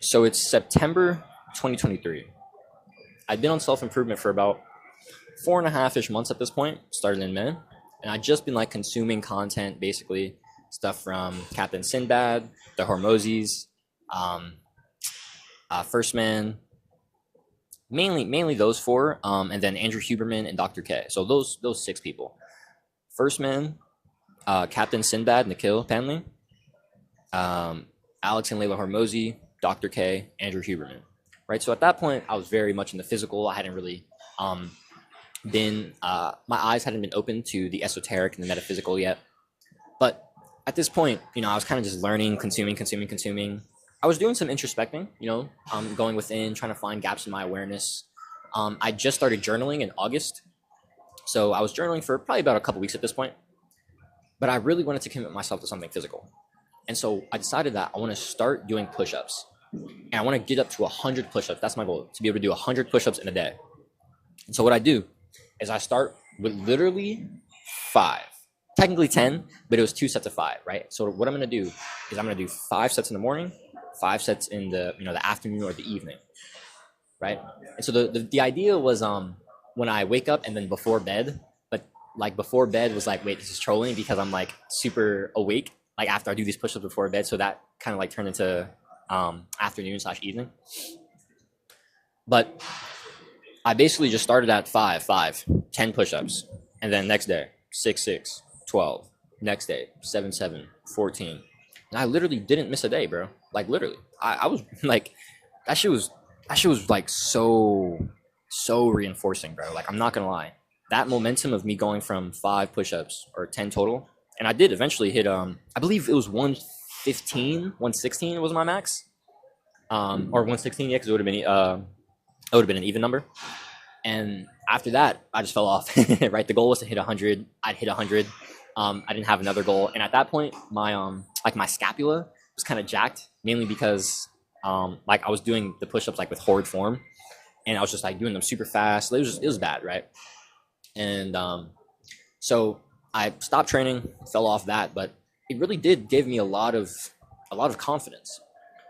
So it's September 2023. I've been on self-improvement for about 4.5-ish months at this point, started in May. And I've just been like consuming content, basically stuff from Captain Sinbad, the Hormozis, um, First Man, mainly those four, and then Andrew Huberman and Dr. K. So those six people. First Man, Captain Sinbad, Nikhil Panley, Alex and Layla Hormozi, Dr. K, Andrew Huberman. Right. So at that point, I was very much in the physical. I hadn't really been my eyes hadn't been open to the esoteric and the metaphysical yet. But at this point, I was kind of just learning, consuming. I was doing some introspecting, going within, trying to find gaps in my awareness. I just started journaling in August. So I was journaling for probably about a couple weeks at this point. But I really wanted to commit myself to something physical. And so I decided that I want to start doing push-ups. And I want to get up to 100 push-ups. That's my goal, to be able to do 100 push-ups in a day. And so what I do is I start with literally 5. Technically 10, but it was 2 sets of 5, right? So what I'm going to do is I'm going to do 5 sets in the morning, 5 sets in the afternoon or the evening, right? And so the idea was when I wake up and then before bed, but like before bed was like, wait, this is trolling because I'm like super awake, like after I do these push-ups before bed. So that kind of like turned into afternoon/evening. But I basically just started at 5, 10 push-ups, and then next day 6, 12, next day 7, 14, and I literally didn't miss a day, bro. Like literally, I was like, that shit was like so reinforcing, bro. Like I'm not gonna lie, that momentum of me going from 5 push-ups or 10 total, and I did eventually hit I believe it was 115, 116 was my max, or 116, yeah, because it would have been an even number. And after that, I just fell off. Right, the goal was to hit 100. I'd hit 100. I didn't have another goal, and at that point, my scapula was kind of jacked, mainly because like I was doing the push-ups like with horrid form, and I was just like doing them super fast. It was bad, right? And so I stopped training, fell off that, but it really did give me a lot of confidence,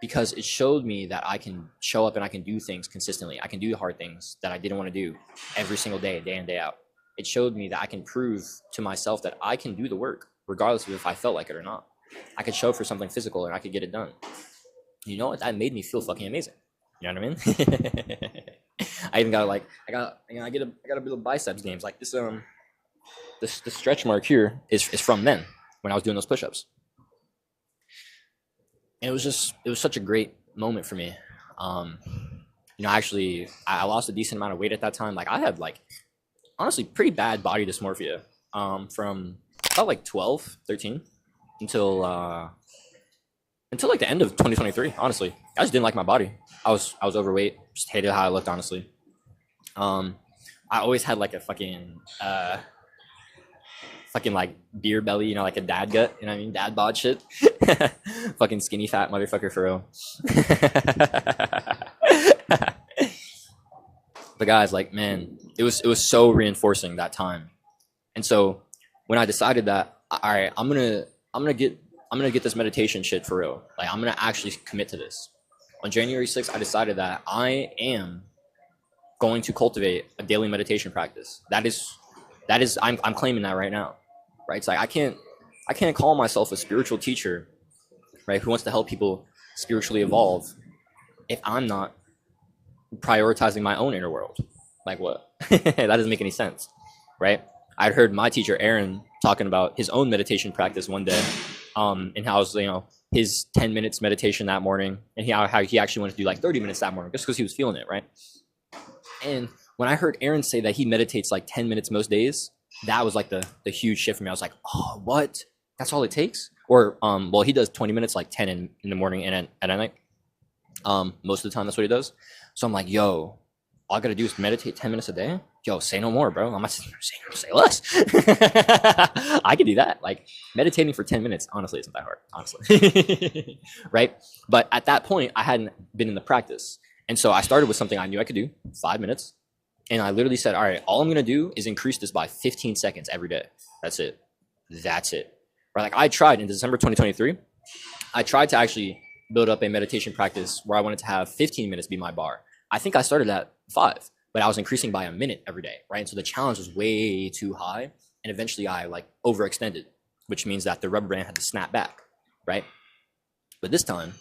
because it showed me that I can show up and I can do things consistently. I can do hard things that I didn't want to do every single day, day in, day out. It showed me that I can prove to myself that I can do the work, regardless of if I felt like it or not. I could show up for something physical and I could get it done. You know what? That made me feel fucking amazing. You know what I mean? I even got I got a bit of biceps gains. Like this the stretch mark here is from then when I was doing those push-ups. And it was such a great moment for me. Actually, I lost a decent amount of weight at that time. Like I had honestly pretty bad body dysmorphia from about like 12, 13 until like the end of 2023. Honestly, I just didn't like my body. I was overweight, just hated how I looked, honestly. I always had like a fucking like beer belly, like a dad gut, you know what I mean? Dad bod shit. Fucking skinny fat motherfucker for real. But guys, like, man, it was so reinforcing that time. And so when I decided that, all right, I'm gonna get this meditation shit for real. Like I'm gonna actually commit to this. On January 6th, I decided that I am going to cultivate a daily meditation practice. That is I'm claiming that right now. Right? It's like I can't call myself a spiritual teacher, right, who wants to help people spiritually evolve if I'm not prioritizing my own inner world. Like what? That doesn't make any sense, right? I'd heard my teacher Aaron talking about his own meditation practice one day, and how it was, his 10 minutes meditation that morning, and how he actually wanted to do like 30 minutes that morning just because he was feeling it, right? And when I heard Aaron say that he meditates like 10 minutes most days, that was like the huge shift for me. I was like, oh, what? That's all it takes? Or well, he does 20 minutes, like 10 in the morning and at night. Most of the time that's what he does. So I'm like, yo, all I gotta do is meditate 10 minutes a day. Yo, say no more, bro. I'm not say less. I could do that. Like meditating for 10 minutes, honestly, isn't that hard, honestly. Right? But at that point, I hadn't been in the practice. And so I started with something I knew I could do, 5 minutes. And I literally said, all right, all I'm gonna do is increase this by 15 seconds every day. That's it. Right? Like I tried in December 2023, I tried to actually build up a meditation practice where I wanted to have 15 minutes be my bar. I think I started at 5, but I was increasing by a minute every day, right? And so the challenge was way too high, and eventually I like overextended, which means that the rubber band had to snap back, right? But this time,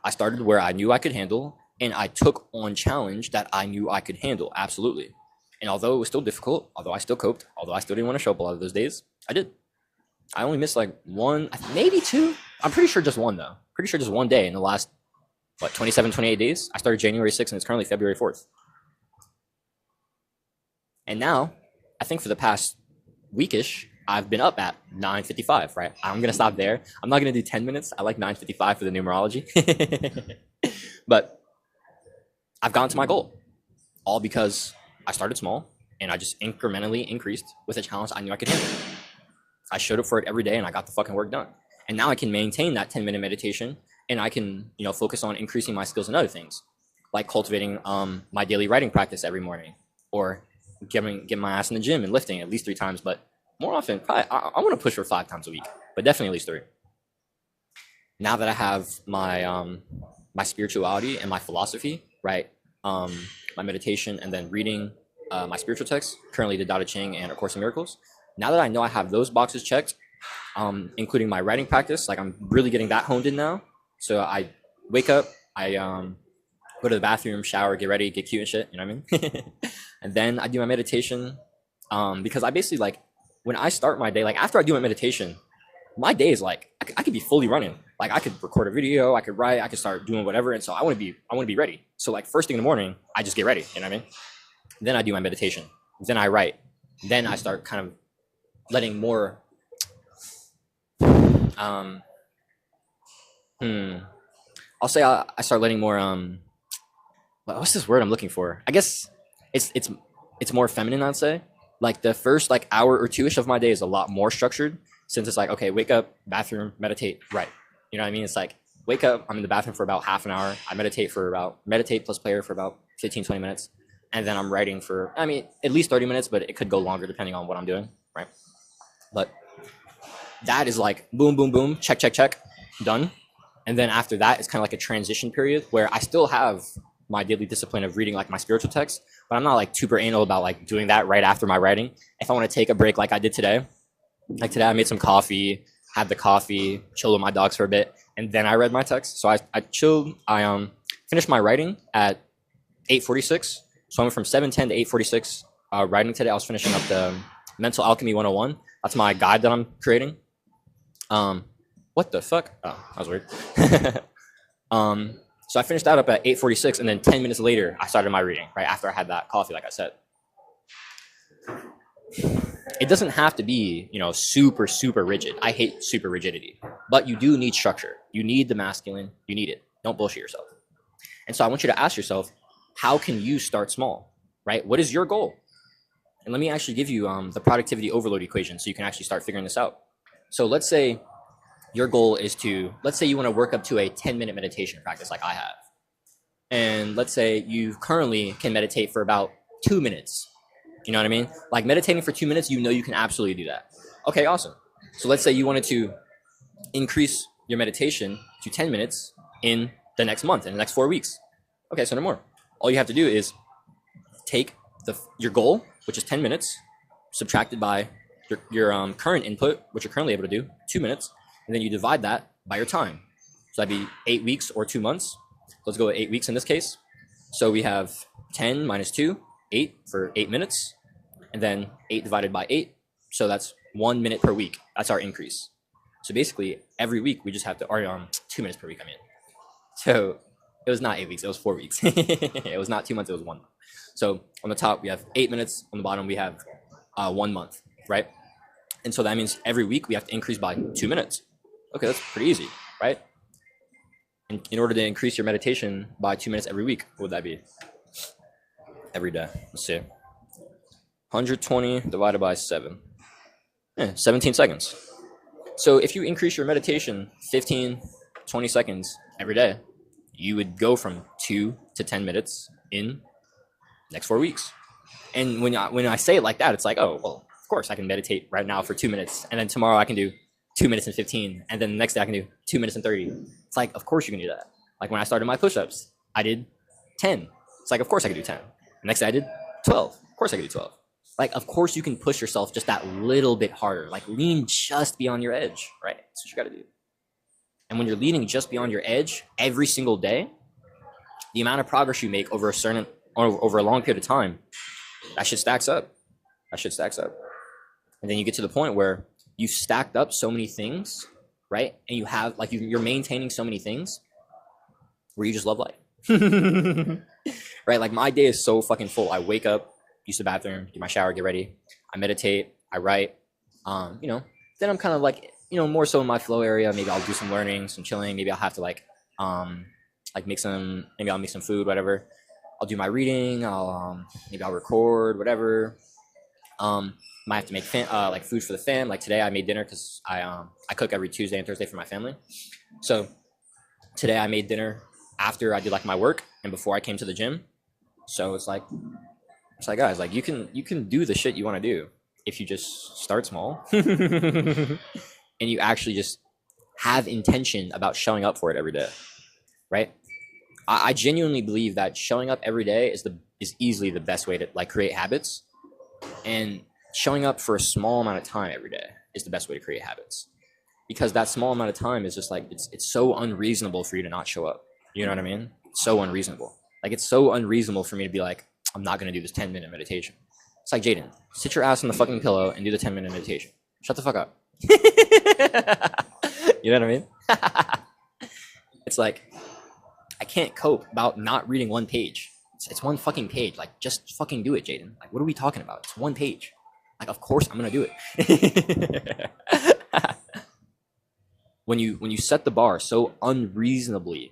I started where I knew I could handle, and I took on challenge that I knew I could handle, absolutely. And although it was still difficult, although I still coped, although I still didn't want to show up a lot of those days, I did. I only missed like one, maybe two. I'm pretty sure just one, though. Pretty sure just one day in the last, 27, 28 days? I started January 6th, and it's currently February 4th. And now, I think for the past weekish, I've been up at 9:55, right? I'm going to stop there. I'm not going to do 10 minutes. I like 9:55 for the numerology. But I've gotten to my goal, all because I started small and I just incrementally increased with a challenge I knew I could handle. I showed up for it every day and I got the fucking work done. And now I can maintain that 10-minute meditation, and I can, focus on increasing my skills in other things, like cultivating my daily writing practice every morning, or getting my ass in the gym and lifting at least 3 times, but more often, probably, I want to push for 5 times a week, but definitely at least 3. Now that I have my my spirituality and my philosophy, right, my meditation, and then reading my spiritual texts, currently the Tao Te Ching and A Course in Miracles. Now that I know I have those boxes checked, including my writing practice, like I'm really getting that honed in now. So I wake up, I go to the bathroom, shower, get ready, get cute and shit, you know what I mean? And then I do my meditation, because I basically, like, when I start my day, like after I do my meditation, my day is like, I could be fully running. Like I could record a video, I could write, I could start doing whatever. And so I want to be ready. So like first thing in the morning, I just get ready, you know what I mean? Then I do my meditation, then I write, then I start kind of letting more, I'll say I start letting more, what's this word I'm looking for? I guess it's more feminine, I'd say. Like the first like hour or 2ish of my day is a lot more structured, since it's like, okay, wake up, bathroom, meditate, right. You know what I mean? It's like, wake up, I'm in the bathroom for about half an hour. I meditate plus prayer for about 15, 20 minutes. And then I'm writing for, at least 30 minutes, but it could go longer depending on what I'm doing, right? But that is like boom, boom, boom, check, check, check, done. And then after that, it's kind of like a transition period where I still have my daily discipline of reading like my spiritual text, but I'm not like super anal about like doing that right after my writing. If I want to take a break like I did today, like today I made some coffee, had the coffee, chilled with my dogs for a bit, and then I read my text. So I chilled. I finished my writing at 8:46. So I went from 7:10 to 8:46 writing today. I was finishing up the Mental Alchemy 101. That's my guide that I'm creating. What the fuck? Oh, that was weird. So I finished that up at 8:46, and then 10 minutes later, I started my reading, right after I had that coffee, like I said. It doesn't have to be, super, super rigid. I hate super rigidity, but you do need structure. You need the masculine. You need it. Don't bullshit yourself. And so I want you to ask yourself, how can you start small, right? What is your goal? And let me actually give you the productivity overload equation so you can actually start figuring this out. So let's say your goal is let's say you want to work up to a 10-minute meditation practice like I have. And let's say you currently can meditate for about 2 minutes. You know what I mean? Like meditating for 2 minutes, you can absolutely do that. Okay, awesome. So let's say you wanted to increase your meditation to 10 minutes in the next month, in the next 4 weeks. Okay, so no more. All you have to do is take your goal, which is 10 minutes, subtracted by your current input, which you're currently able to do, 2 minutes, and then you divide that by your time. So that'd be 8 weeks or 2 months. Let's go with 8 weeks in this case. So we have 10 minus 2, 8 for 8 minutes, and then 8 divided by 8. So that's 1 minute per week. That's our increase. So basically, every week we just have to, or 2 minutes per week, So it was not 8 weeks, it was 4 weeks. It was not 2 months, it was 1 month. So on the top, we have 8 minutes. On the bottom, we have 1 month, right? And so that means every week we have to increase by 2 minutes. Okay, that's pretty easy, right? And in order to increase your meditation by 2 minutes every week, what would that be? Every day. Let's see. 120 divided by 7. 17 seconds. So if you increase your meditation 15, 20 seconds every day, you would go from 2 to 10 minutes in next 4 weeks. And when I say it like that, it's like, oh, well, of course I can meditate right now for 2 minutes, and then tomorrow I can do 2 minutes and 15, and then the next day I can do 2 minutes and 30. It's like, of course you can do that. Like when I started my push-ups, I did 10. It's like, of course I could do 10. The next day I did 12. Of course I could do 12. Like, of course you can push yourself just that little bit harder. Like lean just beyond your edge, right? That's what you got to do. And when you're leaning just beyond your edge every single day, the amount of progress you make over a long period of time, that shit stacks up. And then you get to the point where you've stacked up so many things, right? And you have like you're maintaining so many things where you just love life. Right? Like my day is so fucking full. I wake up, use the bathroom, do my shower, get ready. I meditate, I write. Then I'm kind of like, more so in my flow area. Maybe I'll do some learning, some chilling. Maybe I'll have to make some food, whatever. I'll do my reading. Maybe I'll record, whatever. Might have to make food for the fam. Like today I made dinner because I cook every Tuesday and Thursday for my family. So today I made dinner after I did like my work and before I came to the gym. So it's like guys, like you can do the shit you want to do if you just start small and you actually just have intention about showing up for it every day, right? I genuinely believe that showing up every day is easily the best way to like create habits, and showing up for a small amount of time every day is the best way to create habits, because that small amount of time is just like it's so unreasonable for you to not show up. You know what I mean? It's so unreasonable. Like it's so unreasonable for me to be like, I'm not going to do this 10-minute meditation. It's like, Jaden, sit your ass on the fucking pillow and do the 10-minute meditation. Shut the fuck up. You know what I mean? It's like, I can't cope about not reading one page. It's one fucking page. Like, just fucking do it, Jaden. Like, what are we talking about? It's one page. Like, of course I'm going to do it. When you set the bar so unreasonably,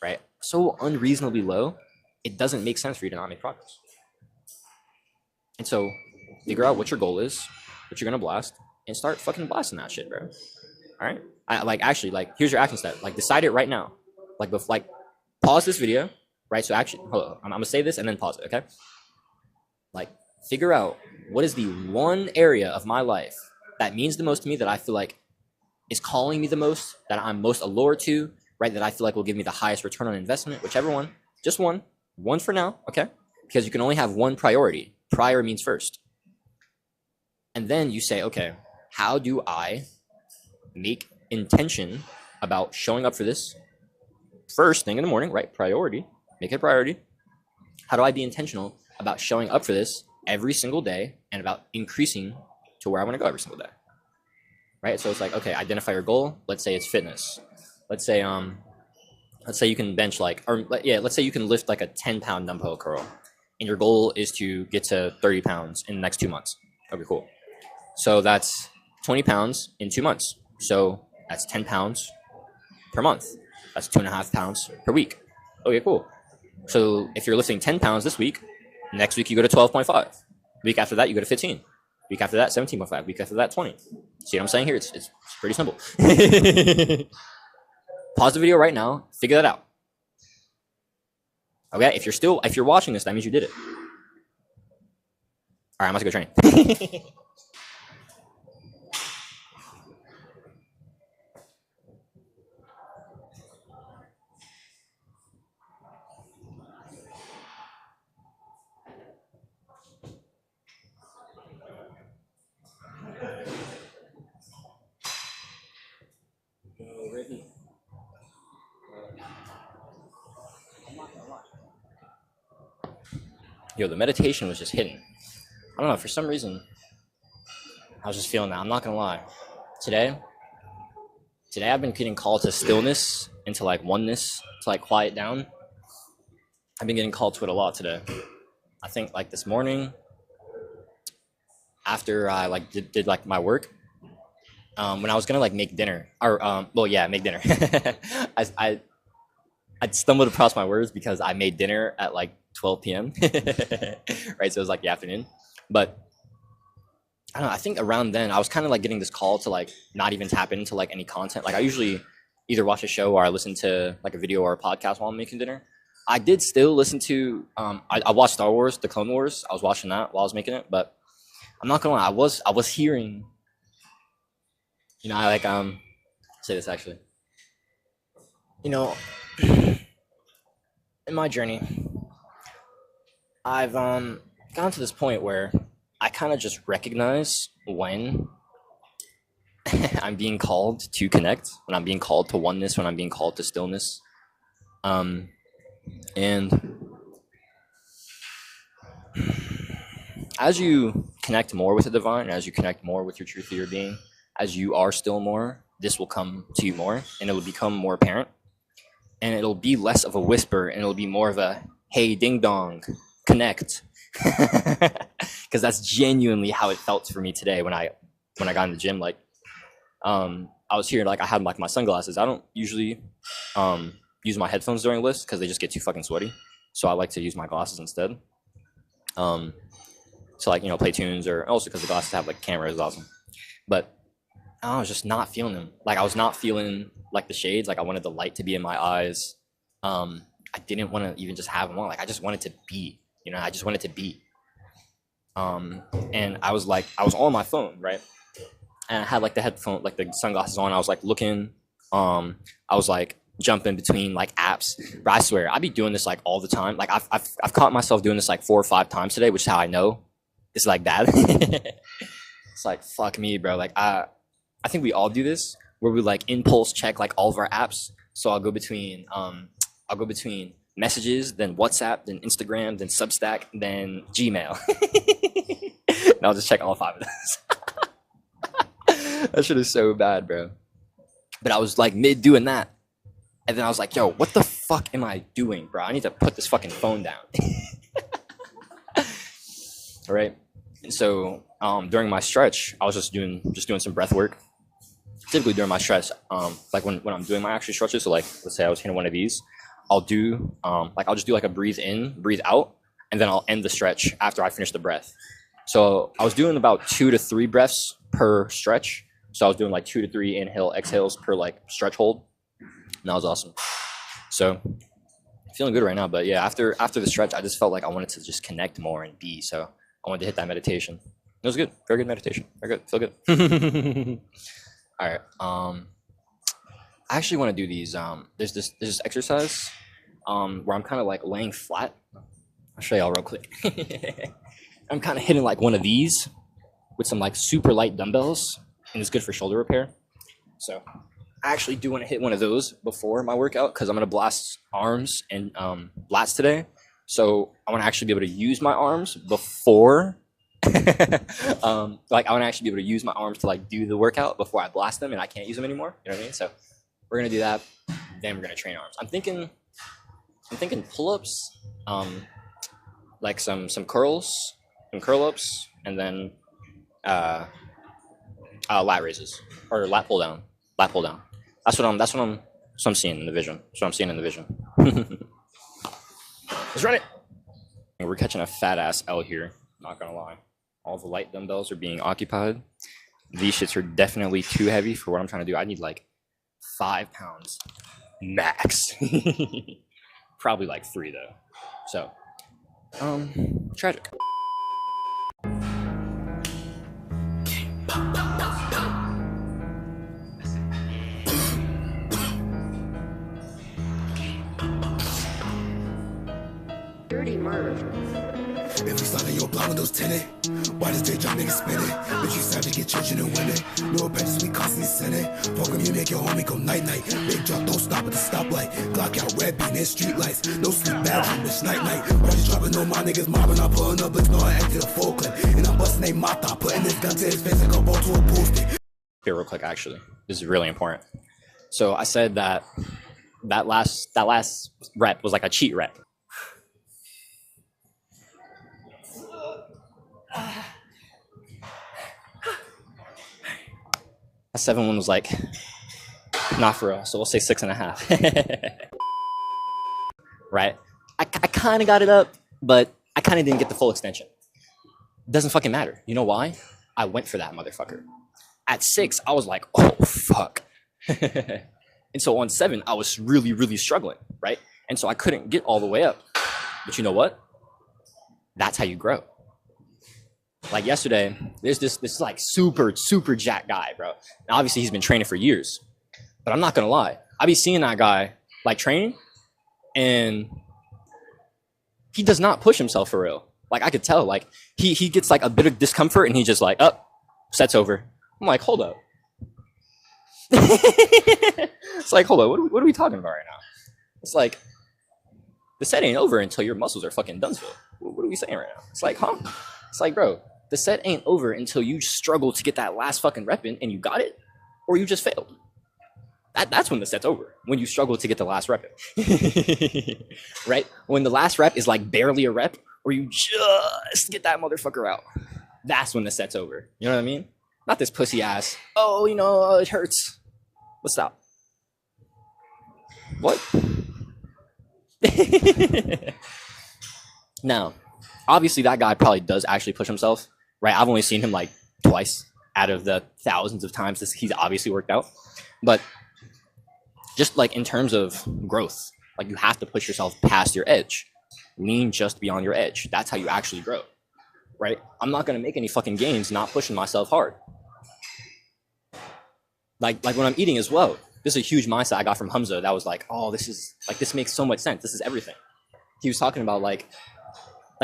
right? So unreasonably low, it doesn't make sense for you to not make progress. And so figure out what your goal is, what you're going to blast, and start fucking blasting that shit, bro. All right? Here's your action step. Like, decide it right now. Like, pause this video, right? So actually, hold on. I'm going to say this and then pause it, okay? Like, figure out what is the one area of my life that means the most to me, that I feel like is calling me the most, that I'm most allured to, right? That I feel like will give me the highest return on investment, whichever one. Just one for now, okay? Because you can only have one priority. Prior means first. And then you say, okay, how do I make intention about showing up for this first thing in the morning, right? Priority, make it a priority. How do I be intentional about showing up for this every single day and about increasing to where I want to go every single day, right? So it's like, okay, identify your goal. Let's say it's fitness. Let's say you can bench let's say you can lift like a 10-pound dumbbell curl, and your goal is to get to 30 pounds in the next 2 months. Okay, cool. So that's 20 pounds in 2 months. So that's 10 pounds per month. That's 2.5 pounds per week. Okay, cool. So if you're lifting 10 pounds this week, next week you go to 12.5. Week after that, you go to 15. Week after that, 17.5. Week after that, 20. See what I'm saying here? It's pretty simple. Pause the video right now. Figure that out. Okay? If you're watching this, that means you did it. All right, I'm about to go train. Yo, the meditation was just hitting. I don't know, for some reason, I was just feeling that. I'm not gonna lie. Today I've been getting called to stillness, into like oneness, to like quiet down. I've been getting called to it a lot today. I think like this morning, after I like did like my work, when I was gonna like make dinner, make dinner. I stumbled across my words because I made dinner at like 12 p.m. Right, so it was like the afternoon. But I don't know, I think around then I was kind of like getting this call to like not even tap into like any content. Like I usually either watch a show or I listen to like a video or a podcast while I'm making dinner. I did still listen to I watched Star Wars, The Clone Wars. I was watching that while I was making it, but I'm not gonna lie, I was hearing, I like say this actually. in my journey, I've gotten to this point where I kind of just recognize when I'm being called to connect, when I'm being called to oneness, when I'm being called to stillness. And as you connect more with the divine, as you connect more with your truth of your being, as you are still more, this will come to you more and it will become more apparent. And it'll be less of a whisper and it'll be more of a, hey, ding dong, connect. Because that's genuinely how it felt for me today when I got in the gym. Like, I was here, like I had like my sunglasses. I don't usually use my headphones during lifts because they just get too fucking sweaty. So I like to use my glasses instead. So like, you know, play tunes, or also because the glasses have like cameras, is awesome. But I was just not feeling them. Like I was not feeling like the shades. Like I wanted the light to be in my eyes. I didn't want to even just have them on. Like I just wanted to be, you know, I just wanted to be. And I was on my phone, right? And I had like the headphone, like the sunglasses on. I was like looking, I was like jumping between like apps. But I swear, I be doing this like all the time. Like I've caught myself doing this like 4 or 5 times today, which is how I know it's like that. It's like, fuck me, bro. Like I think we all do this where we like impulse check like all of our apps. So I'll go between messages, then WhatsApp, then Instagram, then Substack, then Gmail. And I'll just check all 5 of those. That shit is so bad, bro. But I was like mid doing that. And then I was like, yo, what the fuck am I doing, bro? I need to put this fucking phone down. All right. And so during my stretch, I was just doing some breath work. Typically during my stretch, like when I'm doing my actual stretches, so like let's say I was hitting one of these, I'll just do like a breathe in, breathe out, and then I'll end the stretch after I finish the breath. So I was doing about 2 to 3 breaths per stretch. So I was doing like 2 to 3 inhale, exhales per like stretch hold. And that was awesome. So feeling good right now. But yeah, after the stretch, I just felt like I wanted to just connect more and be. So I wanted to hit that meditation. It was good. Very good meditation. Very good. Feel good. All right. I actually want to do these. There's this exercise where I'm kind of like laying flat. I'll show y'all real quick. I'm kind of hitting like one of these with some like super light dumbbells, and it's good for shoulder repair. So I actually do want to hit one of those before my workout because I'm gonna blast arms and lats today. So I want to actually be able to use my arms before. Like I want to actually be able to use my arms to like do the workout before I blast them, and I can't use them anymore. You know what I mean? So we're gonna do that. Then we're gonna train arms. I'm thinking pull-ups, like some curls, some curl-ups, and then lat raises or lat pull down. Lat pull down. That's what I'm seeing in the vision. That's what I'm seeing in the vision. Let's run it. We're catching a fat ass L here. Not gonna lie. All the light dumbbells are being occupied. These shits are definitely too heavy for what I'm trying to do. I need like 5 pounds max. Probably like 3 though. So, tragic. Dirty Merv. If we slide your block with those tenant, why does they drop niggas spinning? Bitch, you savage, get children and women. No apprentice, we constantly sinning. Fuck him, you make your homie go night night. Big drop, don't stop at the stoplight. Glock out, red beam, and street lights. No sleep, bad dream, bitch, night night. Watch dropping, no my niggas mobbing. I'm pulling up, but no, I empty the full clip. And I'm busting a mata, putting this gun to his face and go ball to a pool stick. Here, real quick, actually, this is really important. So I said that last rep was like a cheat rep. A 7-1 was like, not for us, so we'll say 6.5. Right? I kind of got it up, but I kind of didn't get the full extension. Doesn't fucking matter. You know why? I went for that motherfucker. At 6, I was like, oh, fuck. And so on 7, I was really, really struggling, right? And so I couldn't get all the way up. But you know what? That's how you grow. Like yesterday, there's this like super jack guy, bro. And obviously he's been training for years, but I'm not gonna lie. I be seeing that guy like training, And he does not push himself for real. Like, I could tell, like, he gets like a bit of discomfort and he just like, oh, set's over. I'm like, hold up. It's like, hold up, what are we talking about right now? It's like, the set ain't over until your muscles are fucking done for. What are we saying right now? It's like, huh? It's like, bro, the set ain't over until you struggle to get that last fucking rep in and you got it, or you just failed. That's when the set's over. When you struggle to get the last rep in. Right? When the last rep is like barely a rep, or you just get that motherfucker out. That's when the set's over. You know what I mean? Not this pussy ass, oh, you know, it hurts. Let's stop. What? Now, obviously that guy probably does actually push himself, right? I've only seen him like twice out of the thousands of times he's obviously worked out. But just like in terms of growth, like you have to push yourself past your edge. Lean just beyond your edge. That's how you actually grow, right? I'm not going to make any fucking gains not pushing myself hard. Like when I'm eating as well. This is a huge mindset I got from Hamza that was like, oh, this makes so much sense. This is everything. He was talking about like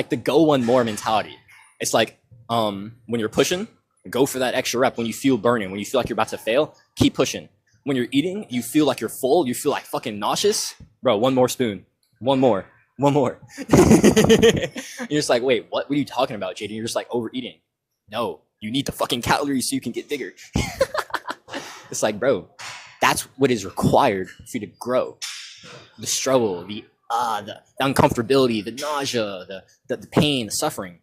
the go one more mentality. It's like when you're pushing, go for that extra rep. When you feel burning, when you feel like you're about to fail, keep pushing. When you're eating, you feel like you're full, you feel like fucking nauseous. Bro, one more spoon. One more. You're just like, wait, what are you talking about, Jaden? You're just like overeating. No, you need the fucking calories so you can get bigger. It's like, bro, that's what is required for you to grow. The struggle, the uncomfortability, the nausea, the pain, the suffering.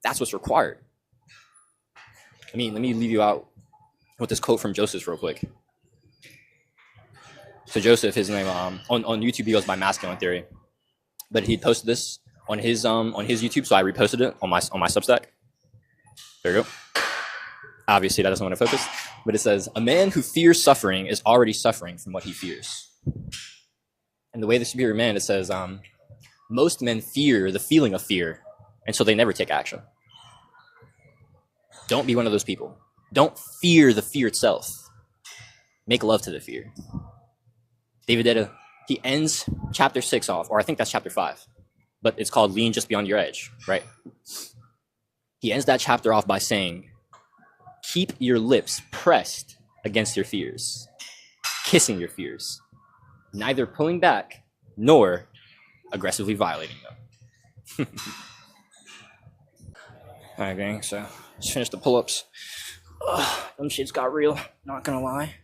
That's what's required. Let me leave you out with this quote from Joseph real quick. So Joseph, his name on YouTube, he goes by Masculine Theory, but he posted this on his YouTube, so I reposted it on my Substack. There you go. Obviously, that doesn't want to focus, but it says, a man who fears suffering is already suffering from what he fears. And the way the superior man, it says, most men fear the feeling of fear, and so they never take action. Don't be one of those people. Don't fear the fear itself. Make love to the fear. David Detta, he ends chapter 6 off, or I think that's chapter 5, but it's called Lean Just Beyond Your Edge, right? He ends that chapter off by saying, keep your lips pressed against your fears, kissing your fears, neither pulling back nor aggressively violating them. All right, gang, so just finished the pull-ups. Them shits got real, not gonna lie.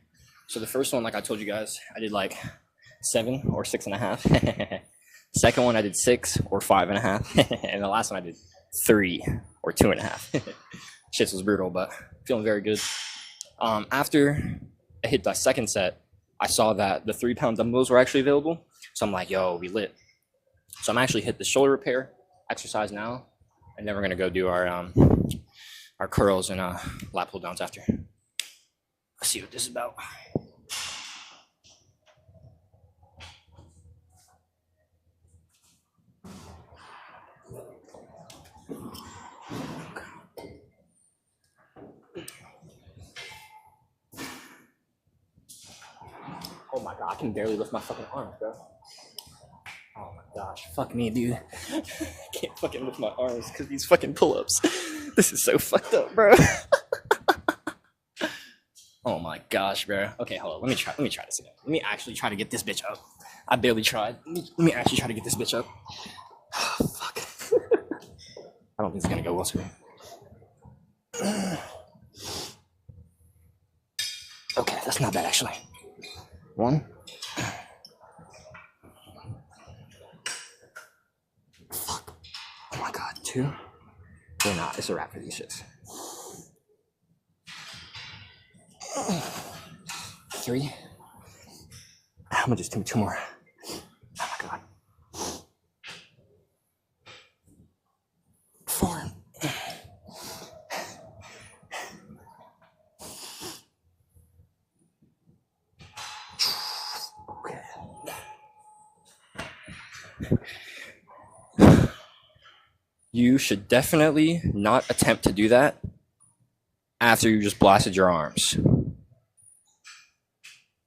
So the first one, like I told you guys, I did like 7 or 6.5. Second one, I did 6 or 5.5. And the last one, I did 3 or 2.5. Shits was brutal, but feeling very good. After I hit that second set, I saw that the 3-pound dumbbells were actually available. So I'm like, yo, we lit. So I'm actually hit the shoulder repair exercise now. And then we're gonna go do our curls and lat pull downs after. Let's see what this is about. Oh my god, I can barely lift my fucking arms, bro. Oh my gosh, fuck me, dude. I can't fucking lift my arms because these fucking pull-ups. This is so fucked up, bro. Oh my gosh, bro. Okay, hold on. Let me try this again. Let me actually try to get this bitch up. I barely tried. Let me actually try to get this bitch up. Oh, fuck. I don't think it's gonna go well today. Okay, that's not bad actually. 1. Fuck. Oh my god. 2. They're not. It's a wrap for these shits. 3. I'm gonna just do 2 more. Oh my god. 4. Okay. You should definitely not attempt to do that after you just blasted your arms.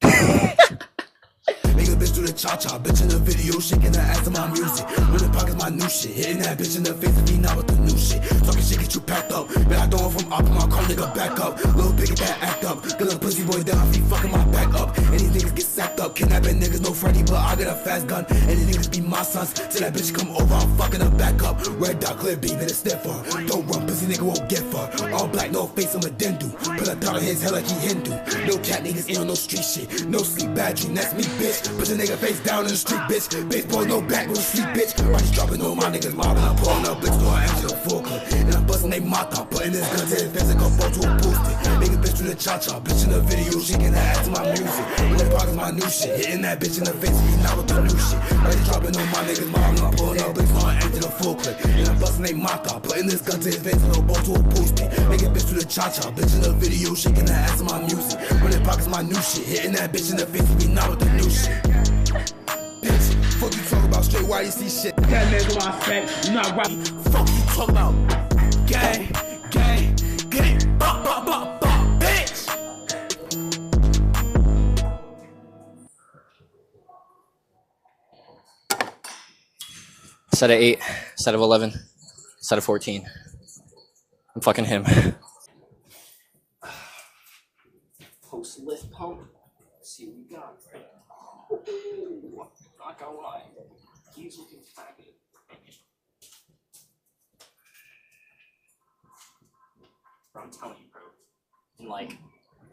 Make a bitch do the the cha-cha, bitch in the video, shaking her ass to my music. Running pockets, my new shit. Hitting that bitch in the face and be not with the new shit. Talking shit, get you packed up. Man, I throw it from up in my car, nigga, back up. Little big that act up. Get little pussy boy down, feet fucking my back up. And these niggas get sacked up. Kidnapping niggas, no Freddy, but I got a fast gun. And these niggas be my sons. Till that bitch come over, I'm fucking her back up. Red dot, clear beam, and a sniffer. Don't run, pussy nigga won't get far. All black, no face, I'm a dendu. Put a thought on his head like he Hindu. No cat niggas ain't on no street shit. No sleep bad dream, that's me, bitch. Put the nigga face down in the street, bitch. Baseball, no back, no sleep, bitch. Riders dropping on my niggas mobbing. I'm pulling up, bitch, to her ass to a full clip. And I'm busting they mata, putting this gun to his face and go fall to a boosted. Make a bitch do the cha-cha, bitch in the video, shaking her ass to my music. When pockets my new shit, hitting that bitch in the face, be not with the new shit. Riders dropping on my niggas mobbing. I'm pulling up, bitch, to her ass to the full clip. And I'm busting they mata, putting this gun to his face and go fall to a boosted. Make a bitch do the cha-cha, bitch in the video, shaking her ass to my music. When pockets my new shit, hitting that bitch in the face, be not with the new shit. Bitch, fuck you talk about straight YDC shit. That man's on my spec, you not right. Fuck you talk about gang, gang, gang, bop, bop, bop, bop, bitch. Set of 8, set of 11, set of 14. I'm fucking him. Post lift pump. Let's see what we got. Ooh, not gonna lie. He's looking fabulous. Bro, I'm telling you, bro. In like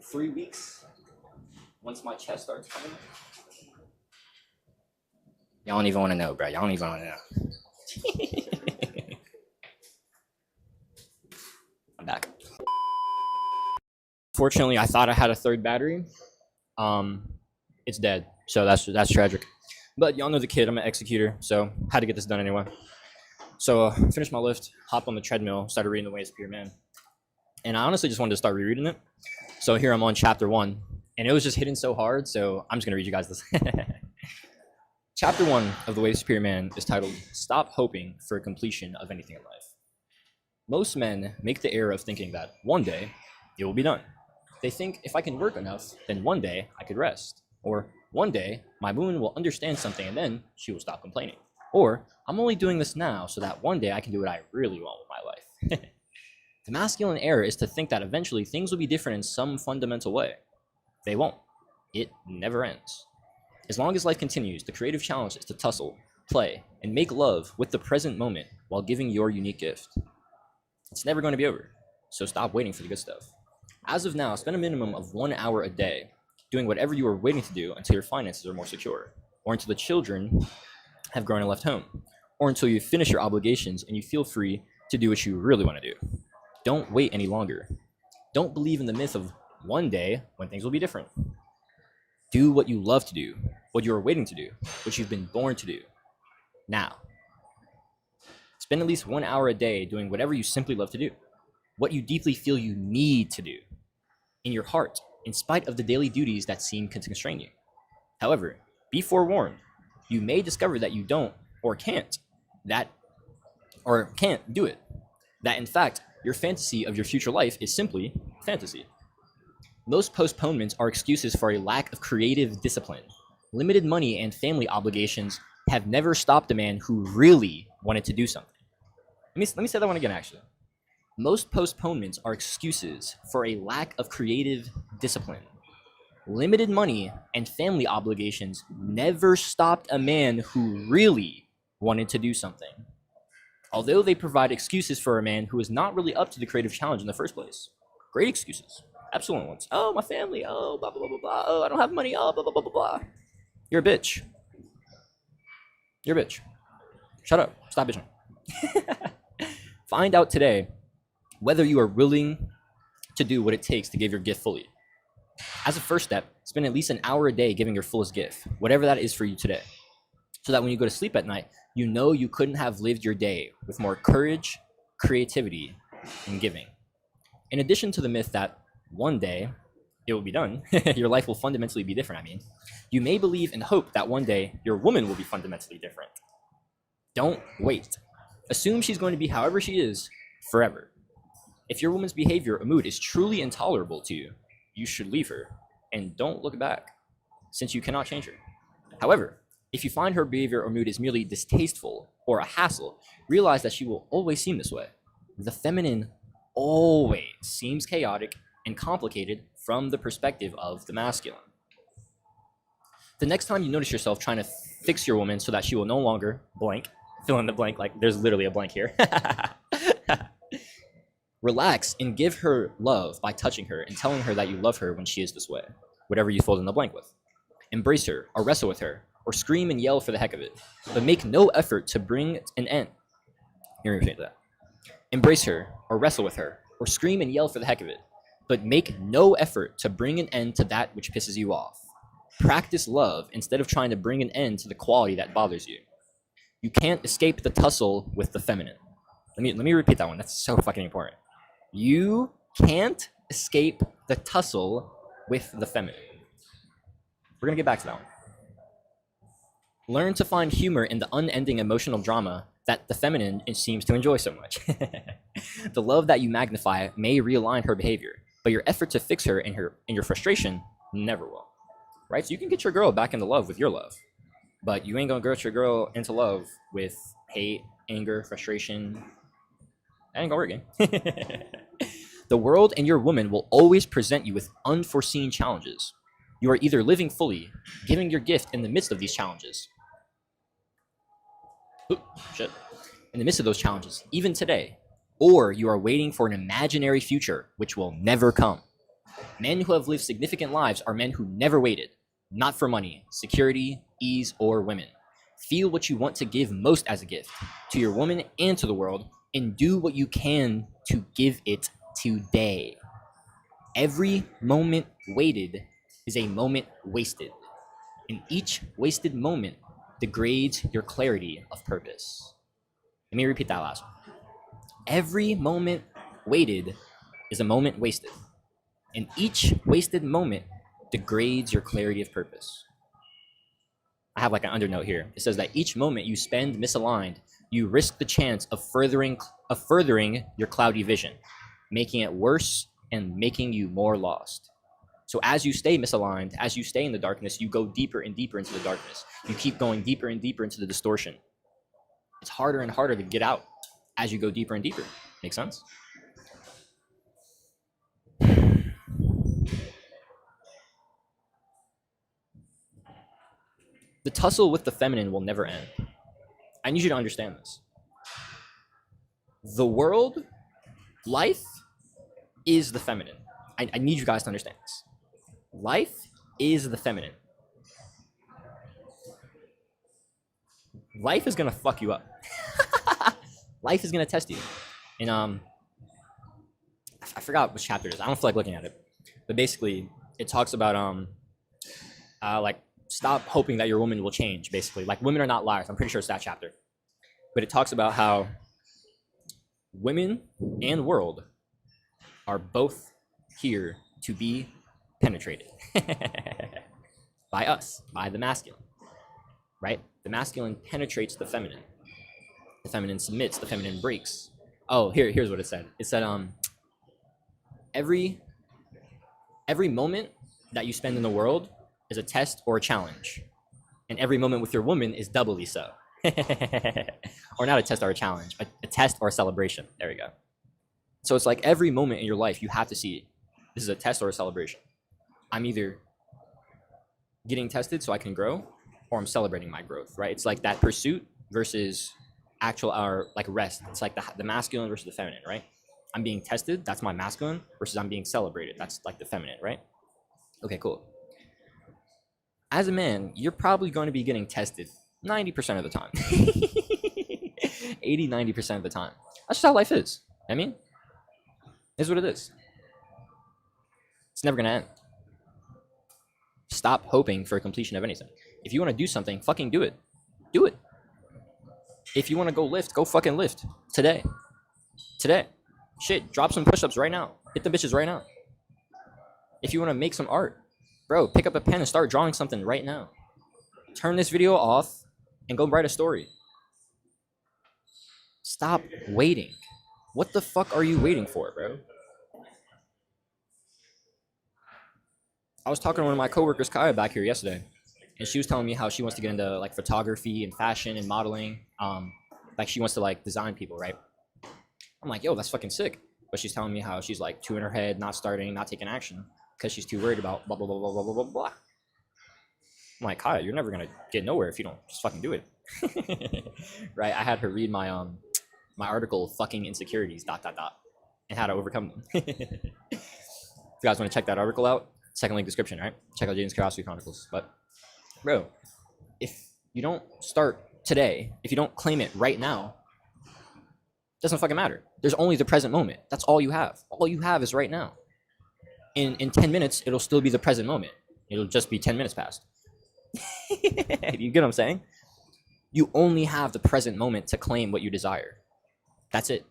3 weeks, once my chest starts coming, y'all don't even want to know, bro. Y'all don't even want to know. I'm back. Fortunately, I thought I had a third battery. It's dead, so that's tragic. But y'all know the kid. I'm an executor, so had to get this done anyway. So finished my lift, hopped on the treadmill, started reading The Way of Superior Man, and I honestly just wanted to start rereading it. So here I'm on chapter 1, and it was just hitting so hard. So I'm just gonna read you guys this. Chapter 1 of The Way of Superior Man is titled "Stop Hoping for Completion of Anything in Life." Most men make the error of thinking that one day it will be done. They think, if I can work enough, then one day I could rest. Or one day my woman will understand something and then she will stop complaining. Or I'm only doing this now so that one day I can do what I really want with my life. The masculine error is to think that eventually things will be different in some fundamental way. They won't. It never ends. As long as life continues, the creative challenge is to tussle, play, and make love with the present moment while giving your unique gift. It's never going to be over, so stop waiting for the good stuff. As of now, spend a minimum of 1 hour a day doing whatever you are waiting to do until your finances are more secure, or until the children have grown and left home, or until you finish your obligations and you feel free to do what you really want to do. Don't wait any longer. Don't believe in the myth of one day when things will be different. Do what you love to do, what you are waiting to do, what you've been born to do, now. Spend at least 1 hour a day doing whatever you simply love to do, what you deeply feel you need to do, in your heart, in spite of the daily duties that seem to constrain you. However, be forewarned, you may discover that you don't or can't do it. That in fact, your fantasy of your future life is simply fantasy. Most postponements are excuses for a lack of creative discipline. Limited money and family obligations have never stopped a man who really wanted to do something. Let me say that one again, actually. Most postponements are excuses for a lack of creative discipline. Limited money and family obligations never stopped a man who really wanted to do something. Although they provide excuses for a man who is not really up to the creative challenge in the first place. Great excuses. Excellent ones. Oh, my family. Oh, blah, blah, blah, blah, blah. Oh, I don't have money. Oh, blah, blah, blah, blah, blah. You're a bitch. You're a bitch. Shut up. Stop bitching. Find out today whether you are willing to do what it takes to give your gift fully. As a first step, spend at least an hour a day giving your fullest gift, whatever that is for you today, so that when you go to sleep at night, you know you couldn't have lived your day with more courage, creativity, and giving. In addition to the myth that one day it will be done, your life will fundamentally be different, you may believe and hope that one day your woman will be fundamentally different. Don't wait. Assume she's going to be however she is forever. If your woman's behavior or mood is truly intolerable to you, you should leave her and don't look back, since you cannot change her. However, If you find her behavior or mood is merely distasteful or a hassle, realize that she will always seem this way. The feminine always seems chaotic and complicated from the perspective of the masculine. The next time you notice yourself trying to fix your woman so that she will no longer blank, fill in the blank, like there's literally a blank here. Relax and give her love by touching her and telling her that you love her when she is this way, whatever you fill in the blank with. Embrace her or wrestle with her or scream and yell for the heck of it, but make no effort to bring an end. Here, repeat that. Embrace her or wrestle with her or scream and yell for the heck of it, but make no effort to bring an end to that which pisses you off. Practice love instead of trying to bring an end to the quality that bothers you. You can't escape the tussle with the feminine. Let me repeat that one. That's so fucking important. You can't escape the tussle with the feminine. We're gonna get back to that one. Learn to find humor in the unending emotional drama that the feminine seems to enjoy so much. The love that you magnify may realign her behavior, but your effort to fix her and your frustration never will. Right? So you can get your girl back into love with your love, but you ain't gonna get your girl into love with hate, anger, frustration. That ain't gonna work, gang. The world and your woman will always present you with unforeseen challenges. You are either living fully, giving your gift in the midst of these challenges. Ooh, shit. In the midst of those challenges, even today, or you are waiting for an imaginary future which will never come. Men who have lived significant lives are men who never waited, not for money, security, ease, or women. Feel what you want to give most as a gift to your woman and to the world, and do what you can to give it today. Every moment waited is a moment wasted, and each wasted moment degrades your clarity of purpose. Let me repeat that last one. Every moment waited is a moment wasted, and each wasted moment degrades your clarity of purpose. I have like an undernote here. It says that each moment you spend misaligned, you risk the chance of furthering your cloudy vision, making it worse and making you more lost. So as you stay misaligned, as you stay in the darkness, you go deeper and deeper into the darkness. You keep going deeper and deeper into the distortion. It's harder and harder to get out as you go deeper and deeper. Make sense? The tussle with the feminine will never end. I need you to understand this. The world, life, is the feminine. I need you guys to understand this. Life is the feminine. Life is gonna fuck you up. Life is gonna test you. And I forgot which chapter it is. I don't feel like looking at it. But basically, it talks about like stop hoping that your woman will change. Basically, like women are not liars. I'm pretty sure it's that chapter. But it talks about how women and world are both here to be penetrated by us, by the masculine, right? The masculine penetrates the feminine. The feminine submits, the feminine breaks. Oh, here's what it said. It said, every moment that you spend in the world is a test or a challenge. And every moment with your woman is doubly so. Or not a test or a challenge, a test or a celebration. There we go. So it's like every moment in your life, you have to see this is a test or a celebration. I'm either getting tested so I can grow, or I'm celebrating my growth, right? It's like that pursuit versus actual or like rest. It's like the masculine versus the feminine, right? I'm being tested, that's my masculine, versus I'm being celebrated, that's like the feminine, right? Okay, cool. As a man, you're probably going to be getting tested 90% of the time. 80, 90% of the time. That's just how life is. I mean, it's what it is. It's never gonna end. Stop hoping for a completion of anything. If you want to do something, fucking do it. Do it. If you want to go lift, go fucking lift. Today. Shit, drop some push-ups right now. Hit the bitches right now. If you want to make some art, bro, pick up a pen and start drawing something right now. Turn this video off and go write a story. Stop waiting. What the fuck are you waiting for, bro? I was talking to one of my coworkers, Kaya, back here yesterday, and she was telling me how she wants to get into like photography and fashion and modeling. Like she wants to like design people, right? I'm like, yo, that's fucking sick. But she's telling me how she's like two in her head, not starting, not taking action because she's too worried about blah blah blah blah blah blah blah blah. I'm like, Kaya, you're never gonna get nowhere if you don't just fucking do it. Right? I had her read my my article, fucking insecurities, ... and how to overcome them. If you guys want to check that article out, second link description, right? Check out Jaden's Curiosity Chronicles. But bro, if you don't start today, if you don't claim it right now, it doesn't fucking matter. There's only the present moment. That's all you have. All you have is right now. In 10 minutes, it'll still be the present moment. It'll just be 10 minutes past. You get what I'm saying? You only have the present moment to claim what you desire. That's it.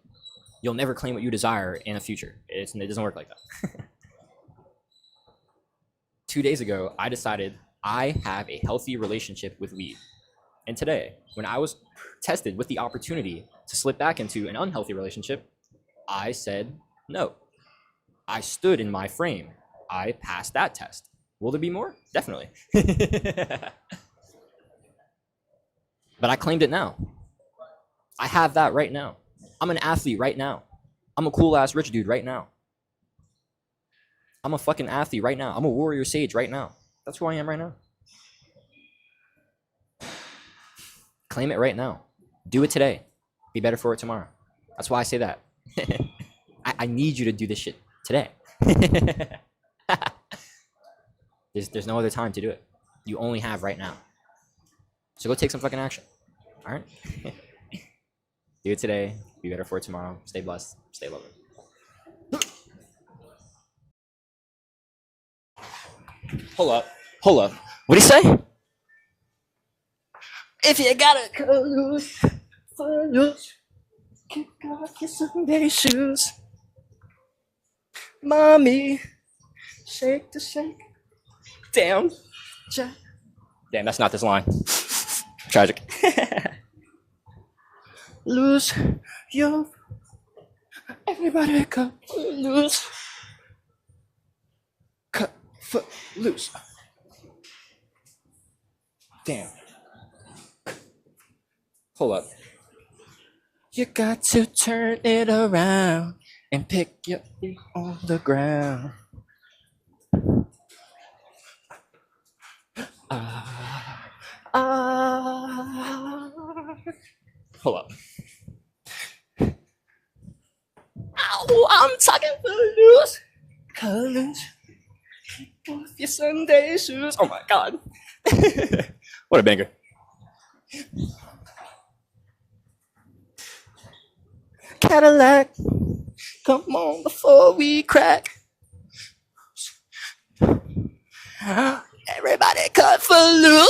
You'll never claim what you desire in the future. It doesn't work like that. 2 days ago, I decided I have a healthy relationship with weed. And today, when I was tested with the opportunity to slip back into an unhealthy relationship, I said no. I stood in my frame. I passed that test. Will there be more? Definitely. But I claimed it now. I have that right now. I'm an athlete right now. I'm a cool ass rich dude right now. I'm a fucking athlete right now. I'm a warrior sage right now. That's who I am right now. Claim it right now. Do it today. Be better for it tomorrow. That's why I say that. I need you to do this shit today. There's no other time to do it. You only have right now. So go take some fucking action. All right? Do it today. Be better for it tomorrow. Stay blessed. Stay loving. Hold up. Hold up. What'd he say? If you gotta go loose, kick off your Sunday shoes. Mommy, shake the shake. Damn. Damn, that's not this line. Tragic. Lose your... Everybody cut loose. Cut foot loose. Damn. Hold up. You got to turn it around and pick your feet on the ground. Hold up. Ow, I'm talking for loose colors. Kick off your Sunday shoes. Oh my god. What a banger. Cadillac, come on before we crack. Everybody cut for loose.